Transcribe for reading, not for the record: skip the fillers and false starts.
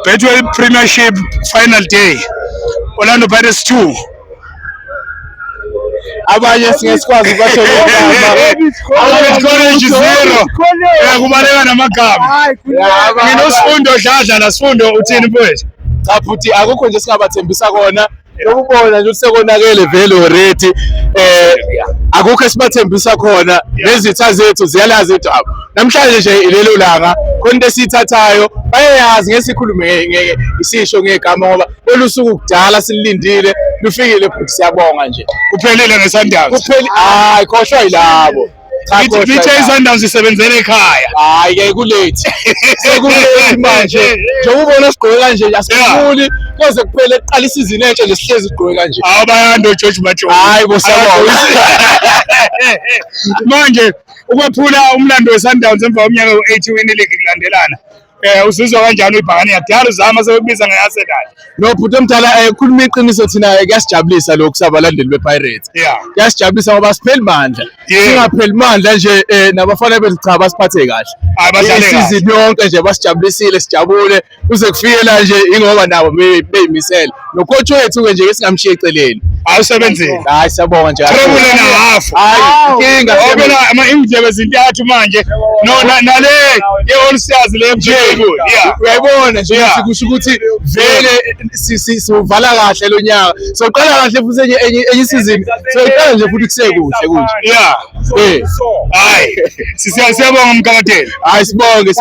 Betway Premiership final day. Orlando Pirates 2. Abanye singesikwazi ukwathela College 0. Kubaleka namagama. Mina uSifundo Dladla la Sifundo uthini mfowethu? Cha futhi akukho nje singabathembisa kona. Lokubona nje sekonakele vele already akukho esibathembisa khona nezitha zethu ziyalazi into namhlanje nje ilelo langa khona into esithathayo bayayazi ngesikhulume isisho ngegama ngoba olusuku kudala silindile lufikile futhi siyabonga nje Kuphelile ngeSundowns. kupheli hayi khohlwa yilabo Lithe iSundowns isebenzele ekhaya. hayi ke kulate sekulate manje njengoba ubona sigqoke kanje asifuni kuze kuphele eqala isizini entsha nje sihlezi sigqoke kanje Abayando George Macho. hayi bosiyabonga Manje ukwephula umlando weSundowns emva komnyaka we-80 win league kulandelana. Uzizwa kanjani uyibhakani yakudala uzama sekubiza ngayasekala. no bhuti omdala khuluma iqiniso thina kuyasijabulisa lokhu sabalandeli bePirates Yeah. kuyasijabulisa ngoba sipheli mandla singapheli mandla nje nabafana bethu cha basiphathe kahle isizini yonke nje basijabulisile sijabule kuze kufikela nje ingoba nabo beyimisela nocoach wethu ke nje esingamshiya eceleni Awusebenzile. hayi siyabonga nje Trebule na half. hayi inkinga Phela indlebe zintathu manje. No nale ye-All Stars le mjebo. Yeah. uyayibona nje sikusho ukuthi vele sivala kahle lo nyaka soqala kahle futhi enye isizini soqala nje futhi kusekuhle kunje Yeah. Hayi. Siyabonga umkakadeli. hayi sibonge